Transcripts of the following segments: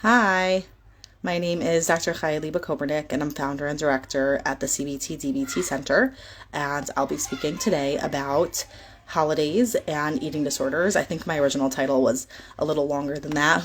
Hi, my name is Dr. Kobernick, and I'm founder and director at the CBT-DBT Center, and I'll be speaking today about holidays and eating disorders. I think my original title was a little longer than that,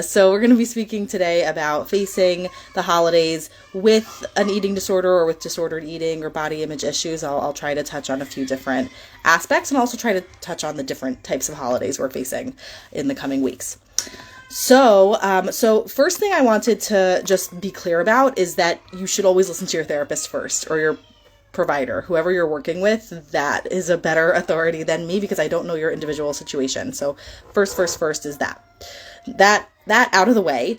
so we're going to be speaking today about facing the holidays with an eating disorder or with disordered eating or body image issues. I'll try to touch on a few different aspects and also try to touch on the different types of holidays we're facing in the coming weeks. So first thing I wanted to just be clear about is that you should always listen to your therapist first, or your provider, whoever you're working with. That is a better authority than me because I don't know your individual situation. So first is that out of the way.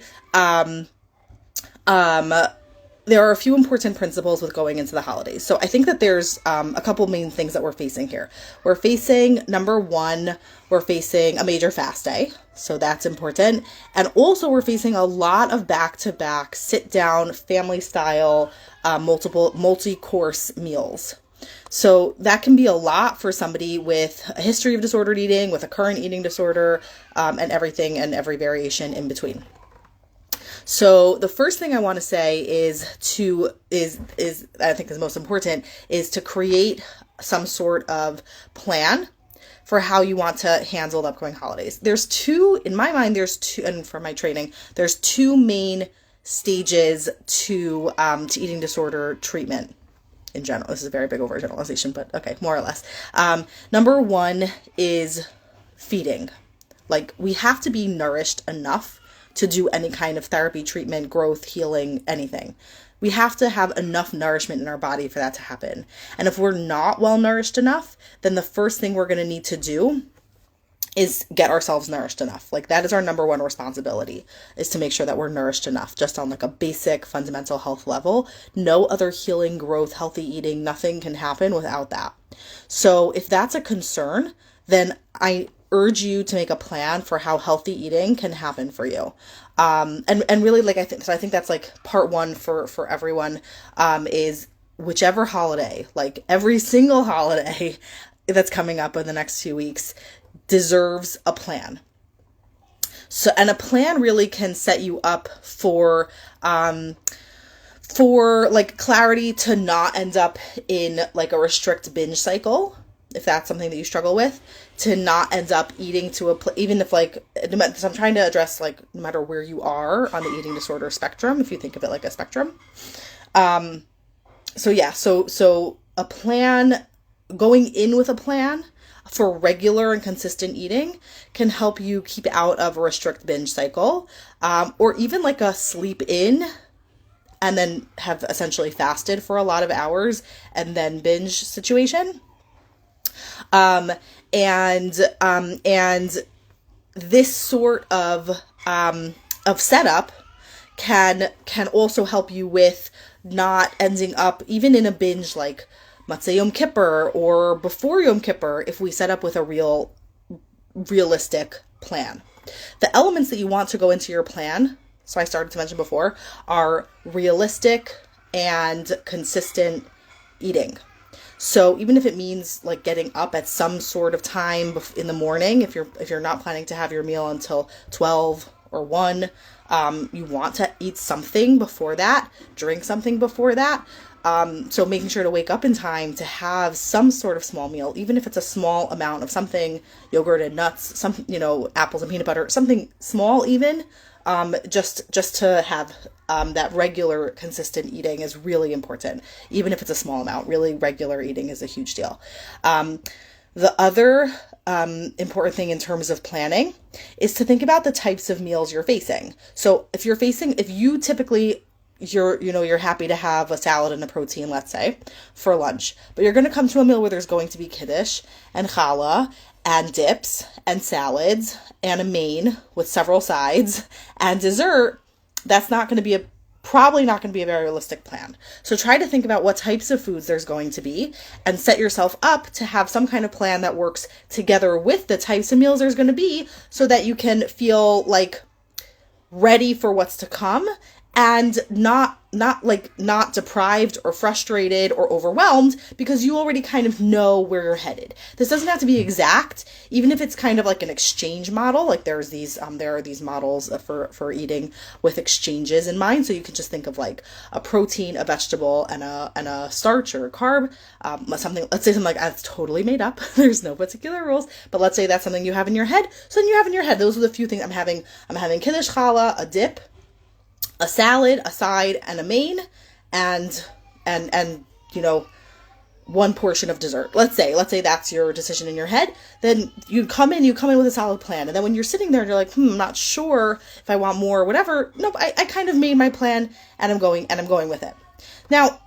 There are a few important principles with going into the holidays. So I think that there's a couple main things that we're facing here. We're facing, number one, we're facing a major fast day. So that's important. And also we're facing a lot of back-to-back, sit-down, family-style, multi-course meals. So that can be a lot for somebody with a history of disordered eating, with a current eating disorder, and everything and every variation in between. So the first thing I want to say is I think is most important is to create some sort of plan for how you want to handle the upcoming holidays. In my mind, and for my training, there's two main stages to eating disorder treatment in general. This is a very big overgeneralization, but okay, more or less. Number one is feeding. Like, we have to be nourished enough to do any kind of therapy, treatment, growth, healing, anything. We have to have enough nourishment in our body for that to happen. And if we're not well nourished enough, then the first thing we're going to need to do is get ourselves nourished enough. Like, that is our number one responsibility, is to make sure that we're nourished enough, just on like a basic fundamental health level. No other healing, growth, healthy eating, nothing can happen without that. So if that's a concern, then I urge you to make a plan for how healthy eating can happen for you. And really, like, I think that's like part one for everyone, is whichever holiday, like every single holiday that's coming up in the next 2 weeks deserves a plan. So, and a plan really can set you up for like clarity to not end up in like a restrict binge cycle, if that's something that you struggle with, to not end up eating to even if like, so I'm trying to address like no matter where you are on the eating disorder spectrum, if you think of it like a spectrum. So a plan, going in with a plan for regular and consistent eating can help you keep out of a restrict binge cycle, or even like a sleep in and then have essentially fasted for a lot of hours and then binge situation. And this sort of setup can also help you with not ending up even in a binge like Matzah Yom Kippur or before Yom Kippur, if we set up with a realistic plan. The elements that you want to go into your plan, so I started to mention before, are realistic and consistent eating. So even if it means like getting up at some sort of time in the morning, if you're not planning to have your meal until 12 or 1, you want to eat something before that, drink something before that. So making sure to wake up in time to have some sort of small meal, even if it's a small amount of something, yogurt and nuts, some, apples and peanut butter, something small even, just to have that regular consistent eating is really important. Even if it's a small amount, really regular eating is a huge deal. The other important thing in terms of planning is to think about the types of meals you're facing. So if you typically, you're happy to have a salad and a protein, let's say, for lunch, but you're going to come to a meal where there's going to be kiddush and challah and dips and salads and a main with several sides and dessert, that's probably not going to be a very realistic plan. So try to think about what types of foods there's going to be and set yourself up to have some kind of plan that works together with the types of meals there's going to be, so that you can feel like ready for what's to come and not deprived or frustrated or overwhelmed, because you already kind of know where you're headed. This doesn't have to be exact, even if it's kind of like an exchange model. Like there are these models for eating with exchanges in mind. So you can just think of like a protein, a vegetable, and a starch or a carb. Let's say something like that's totally made up. There's no particular rules, but let's say that's something you have in your head. So then you have in your head, those are the few things I'm having. I'm having kiddush challah, a dip, a salad, a side, and a main, and one portion of dessert. Let's say that's your decision in your head. Then you come in with a solid plan. And then when you're sitting there and you're like, I'm not sure if I want more or whatever. Nope, I kind of made my plan and I'm going with it. Now,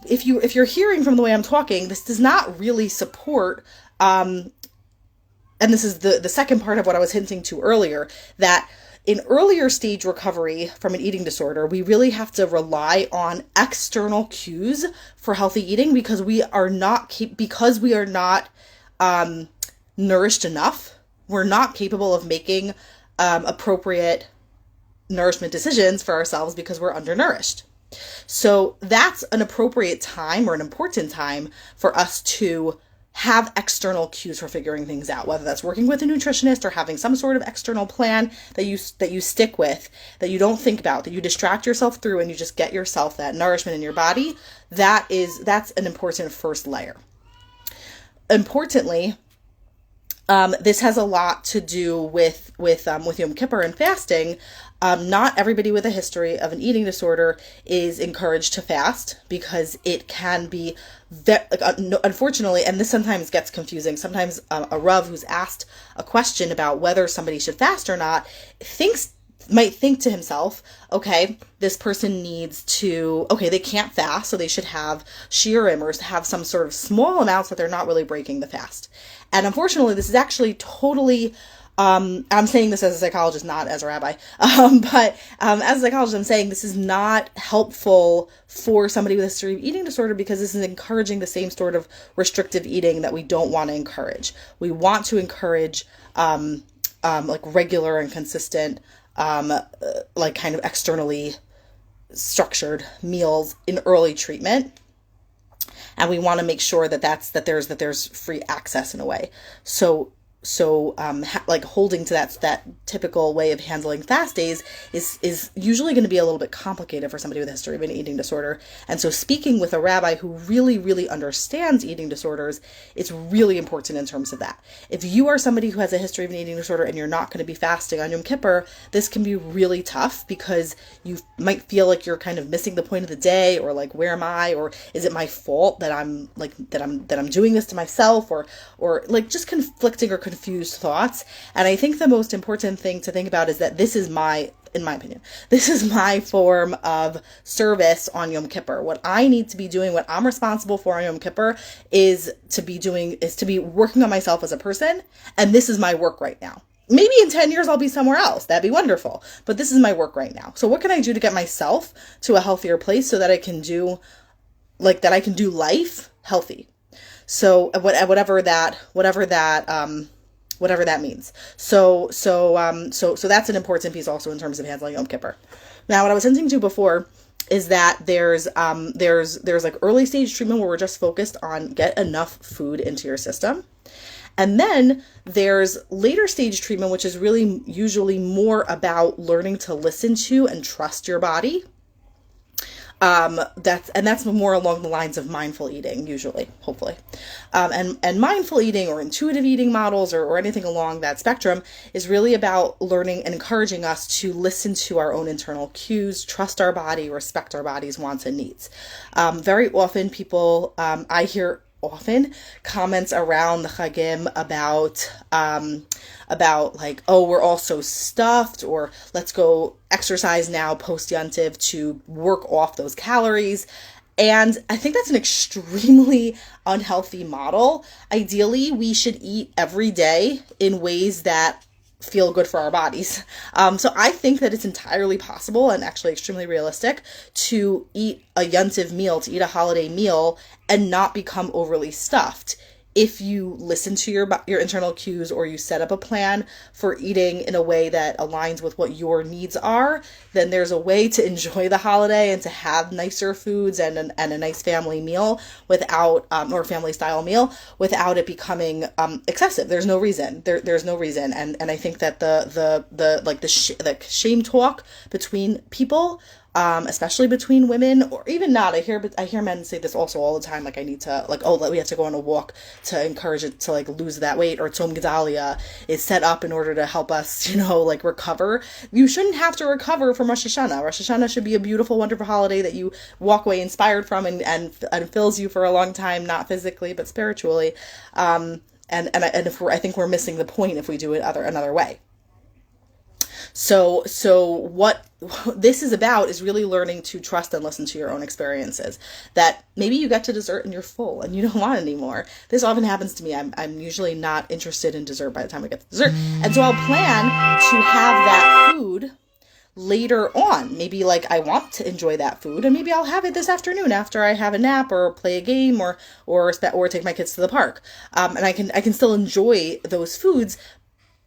if you're hearing from the way I'm talking, this does not really support, and this is the second part of what I was hinting to earlier, that in earlier stage recovery from an eating disorder, we really have to rely on external cues for healthy eating, because we are not nourished enough. We're not capable of making appropriate nourishment decisions for ourselves because we're undernourished. So that's an appropriate time or an important time for us to have external cues for figuring things out, whether that's working with a nutritionist or having some sort of external plan that you stick with, that you don't think about, that you distract yourself through, and you just get yourself that nourishment in your body. That's an important first layer. Importantly, this has a lot to do with Yom Kippur and fasting. Not everybody with a history of an eating disorder is encouraged to fast, because it can be unfortunately, and this sometimes gets confusing. Sometimes a Rav who's asked a question about whether somebody should fast or not might think to himself, okay, this person they can't fast, so they should have shiurim or have some sort of small amounts that they're not really breaking the fast. And unfortunately, this is actually totally, I'm saying this as a psychologist, not as a rabbi, but as a psychologist, I'm saying this is not helpful for somebody with a history of eating disorder, because this is encouraging the same sort of restrictive eating that we don't want to encourage. We want to encourage like regular and consistent, like kind of externally structured meals in early treatment. And we want to make sure that there's free access in a way. So like holding to that typical way of handling fast days is usually going to be a little bit complicated for somebody with a history of an eating disorder. And so speaking with a rabbi who really, really understands eating disorders, it's really important in terms of that. If you are somebody who has a history of an eating disorder and you're not going to be fasting on Yom Kippur, this can be really tough, because you might feel like you're kind of missing the point of the day, or like, where am I? Or is it my fault that I'm doing this to myself, or like just conflicting or confused thoughts. And I think the most important thing to think about is that in my opinion, this is my form of service on Yom Kippur. What I need to be doing, what I'm responsible for on Yom Kippur is to be working on myself as a person. And this is my work right now. Maybe in 10 years, I'll be somewhere else. That'd be wonderful. But this is my work right now. So what can I do to get myself to a healthier place so that I can do life healthy? So whatever that means. So that's an important piece also in terms of handling Yom Kippur. Now, what I was hinting to before is that there's like early stage treatment where we're just focused on get enough food into your system. And then there's later stage treatment, which is really usually more about learning to listen to and trust your body. That's more along the lines of mindful eating, usually, hopefully. And mindful eating or intuitive eating models or anything along that spectrum is really about learning and encouraging us to listen to our own internal cues, trust our body, respect our body's wants and needs. Very often I hear comments around the Chagim about like, oh, we're all so stuffed, or let's go exercise now post Yontiv to work off those calories. And I think that's an extremely unhealthy model. Ideally, we should eat every day in ways that feel good for our bodies. So I think that it's entirely possible and actually extremely realistic to eat a Yontiv meal, to eat a holiday meal and not become overly stuffed. if you listen to your internal cues, or you set up a plan for eating in a way that aligns with what your needs are, then there's a way to enjoy the holiday and to have nicer foods and a nice family meal without, or family style meal, without it becoming excessive. There's no reason. There's no reason. And I think that the shame talk between people, especially between women, or even not. I hear men say this also all the time. Like, I need to, like, oh, we have to go on a walk to encourage it to, like, lose that weight, or Tzom Gedalia is set up in order to help us, like, recover. You shouldn't have to recover from Rosh Hashanah. Rosh Hashanah should be a beautiful, wonderful holiday that you walk away inspired from and fills you for a long time, not physically, but spiritually. I think we're missing the point if we do it another way. So what this is about is really learning to trust and listen to your own experiences. That maybe you get to dessert and you're full and you don't want any more. This often happens to me. I'm usually not interested in dessert by the time I get to dessert. And so I'll plan to have that food later on. Maybe, like, I want to enjoy that food, and maybe I'll have it this afternoon after I have a nap or play a game or take my kids to the park. And I can still enjoy those foods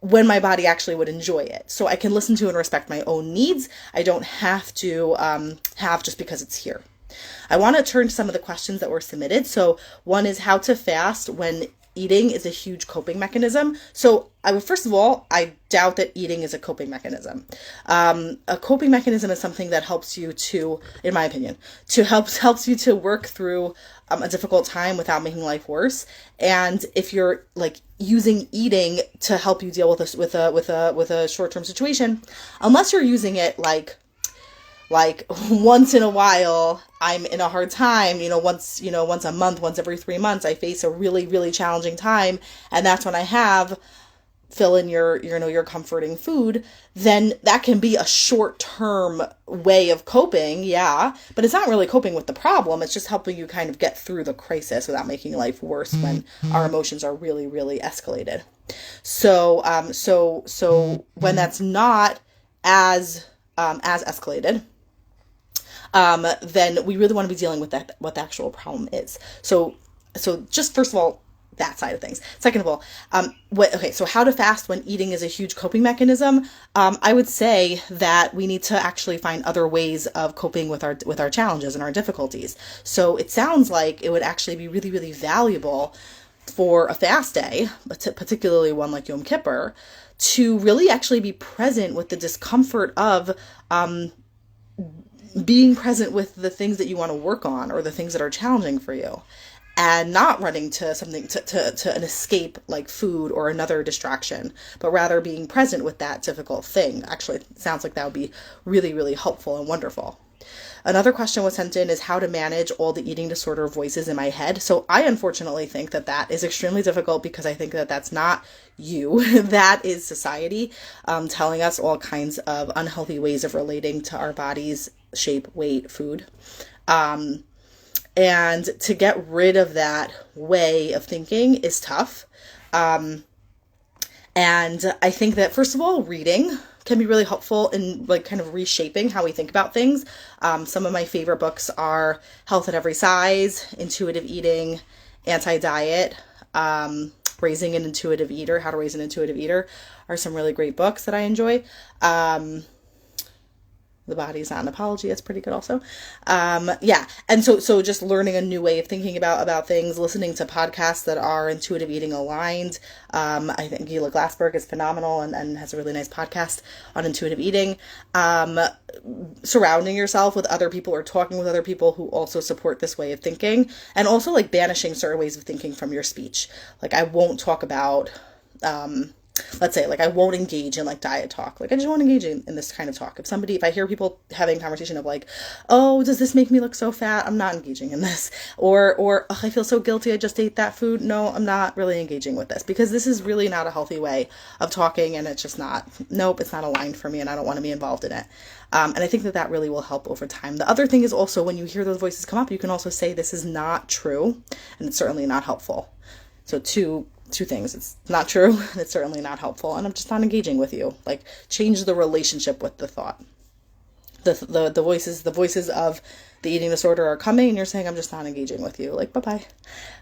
when my body actually would enjoy it. So I can listen to and respect my own needs. I don't have to have just because it's here. I want to turn to some of the questions that were submitted. So one is how to fast when eating is a huge coping mechanism. So first of all, I doubt that eating is a coping mechanism. A coping mechanism is something that helps you to, in my opinion, helps you to work through a difficult time without making life worse. And if you're, like, using eating to help you deal with a short-term situation, unless you're using it like once in a while, I'm in a hard time, once a month, once every 3 months, I face a really, really challenging time, and that's when I fill in your comforting food, then that can be a short-term way of coping, yeah, but it's not really coping with the problem. It's just helping you kind of get through the crisis without making life worse when our emotions are really, really escalated. So when that's not as escalated, then we really want to be dealing with what the actual problem is. So just first of all, that side of things. Second of all, so how to fast when eating is a huge coping mechanism. I would say that we need to actually find other ways of coping with our challenges and our difficulties. So it sounds like it would actually be really, really valuable for a fast day, but particularly one like Yom Kippur, to really actually be present with the discomfort of being present with the things that you want to work on or the things that are challenging for you, and not running to something to an escape like food or another distraction, but rather being present with that difficult thing. Actually, it sounds like that would be really, really helpful and wonderful. Another question was sent in is how to manage all the eating disorder voices in my head. So I unfortunately think that is extremely difficult, because I think that that's not you. That is society telling us all kinds of unhealthy ways of relating to our bodies, shape, weight, food. And to get rid of that way of thinking is tough. And I think that, first of all, reading can be really helpful in, like, kind of reshaping how we think about things. Some of my favorite books are Health at Every Size, Intuitive Eating, Anti-Diet, Raising an Intuitive Eater, How to Raise an Intuitive Eater are some really great books that I enjoy. The Body's Not an Apology, that's pretty good also. Yeah. And so just learning a new way of thinking about things, listening to podcasts that are intuitive eating aligned. I think Gila Glassberg is phenomenal and has a really nice podcast on intuitive eating. Surrounding yourself with other people or talking with other people who also support this way of thinking, and also, like, banishing certain ways of thinking from your speech. Like, I won't talk about, let's say, like, I won't engage in, like, diet talk. Like, I just won't engage in this kind of talk. If I hear people having a conversation of, like, oh, does this make me look so fat? I'm not engaging in this. Or oh, I feel so guilty, I just ate that food. No, I'm not really engaging with this, because this is really not a healthy way of talking, and it's just not, it's not aligned for me, and I don't want to be involved in it. And I think that really will help over time. The other thing is also, when you hear those voices come up, you can also say, this is not true, and it's certainly not helpful. So two things. It's not true, and it's certainly not helpful, and I'm just not engaging with you. Like, change the relationship with the thought. the voices of the eating disorder are coming, and you're saying, I'm just not engaging with you. Like, bye-bye.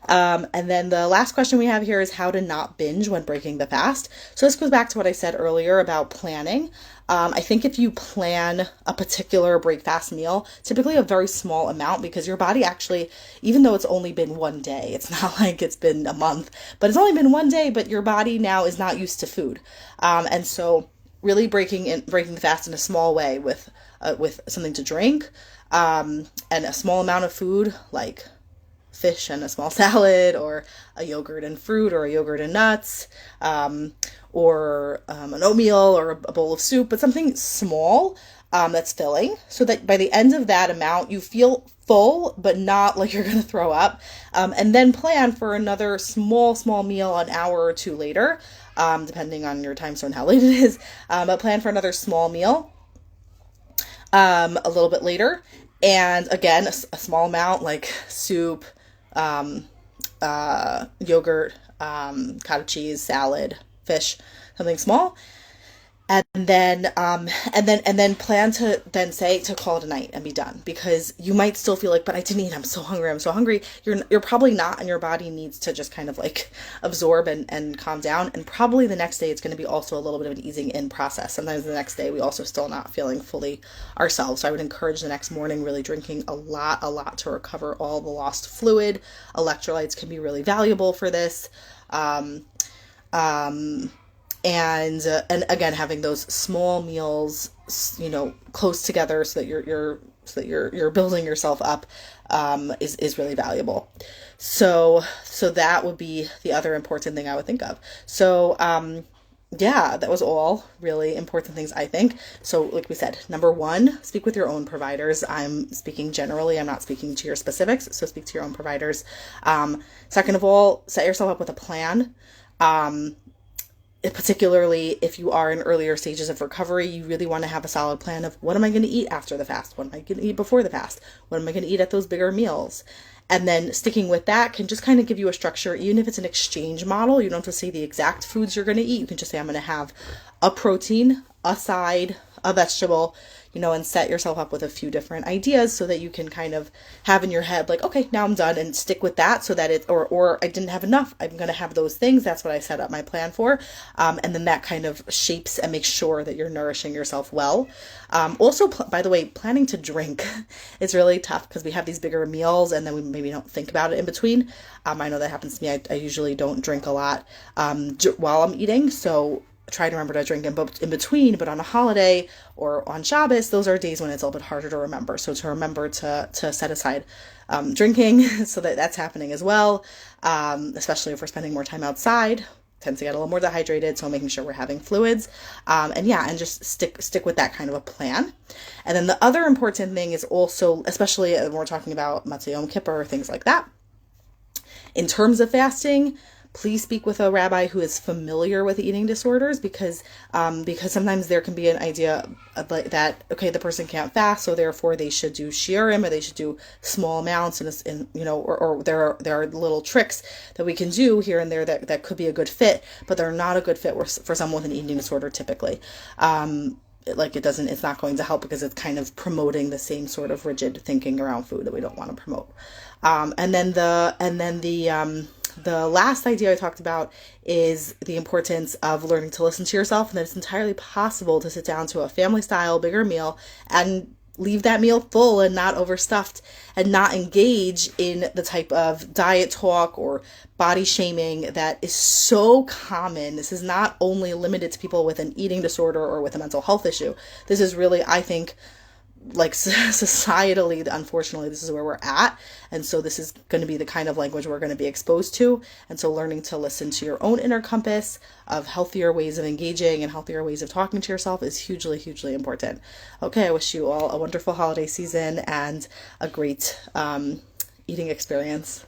And then the last question we have here is how to not binge when breaking the fast. So this goes back to what I said earlier about planning. I think if you plan a particular break fast meal, typically a very small amount, because your body actually, even though it's only been one day, it's not like it's been a month, but it's only been one day, but your body now is not used to food. And so really breaking the fast in a small way with something to drink, and a small amount of food like fish and a small salad, or a yogurt and fruit, or a yogurt and nuts, or an oatmeal, or a bowl of soup, but something small that's filling, so that by the end of that amount you feel full but not like you're going to throw up, and then plan for another small meal an hour or two later, depending on your time zone how late it is, but plan for another small meal a little bit later, and again a small amount like soup, yogurt, cottage cheese, salad, fish, something small. And then plan to then say to call it a night and be done, because you might still feel like, but I didn't eat. I'm so hungry. You're probably not, and your body needs to just kind of like absorb and calm down. And probably the next day it's going to be also a little bit of an easing in process. Sometimes the next day we also still not feeling fully ourselves. So I would encourage the next morning really drinking a lot to recover all the lost fluid. Electrolytes can be really valuable for this. And again, having those small meals, close together, so that you're building yourself up, is really valuable. So that would be the other important thing I would think of. So, yeah, that was all really important things, I think. So like we said, number one, speak with your own providers. I'm speaking generally. I'm not speaking to your specifics. So speak to your own providers. Second of all, set yourself up with a plan. Particularly if you are in earlier stages of recovery, you really want to have a solid plan of, what am I going to eat after the fast? What am I going to eat before the fast? What am I going to eat at those bigger meals? And then sticking with that can just kind of give you a structure. Even if it's an exchange model, you don't have to say the exact foods you're going to eat. You can just say, I'm going to have a protein, a side, a vegetable, and set yourself up with a few different ideas, so that you can kind of have in your head, like, okay, now I'm done, and stick with that, so that or I didn't have enough. I'm going to have those things. That's what I set up my plan for. And then that kind of shapes and makes sure that you're nourishing yourself well. Also, by the way, planning to drink is really tough, because we have these bigger meals and then we maybe don't think about it in between. I know that happens to me. I usually don't drink a lot while I'm eating. So try to remember to drink in between, but on a holiday or on Shabbos, those are days when it's a little bit harder to remember. So to remember to set aside drinking, so that that's happening as well, especially if we're spending more time outside, tends to get a little more dehydrated. So making sure we're having fluids, and just stick with that kind of a plan. And then the other important thing is also, especially when we're talking about Matzah Yom Kippur or things like that, in terms of fasting, please speak with a rabbi who is familiar with eating disorders, because sometimes there can be an idea of that, okay, the person can't fast, so therefore they should do shiurim, or they should do small amounts, or there are little tricks that we can do here and there that could be a good fit, but they're not a good fit for someone with an eating disorder typically. It's not going to help, because it's kind of promoting the same sort of rigid thinking around food that we don't want to promote. And then the last idea I talked about is the importance of learning to listen to yourself, and that it's entirely possible to sit down to a family style bigger meal and leave that meal full and not overstuffed, and not engage in the type of diet talk or body shaming that is so common. This is not only limited to people with an eating disorder or with a mental health issue. This is really, I think, like societally, unfortunately, this is where we're at. And so this is going to be the kind of language we're going to be exposed to. And so learning to listen to your own inner compass of healthier ways of engaging and healthier ways of talking to yourself is hugely, hugely important. Okay, I wish you all a wonderful holiday season and a great eating experience.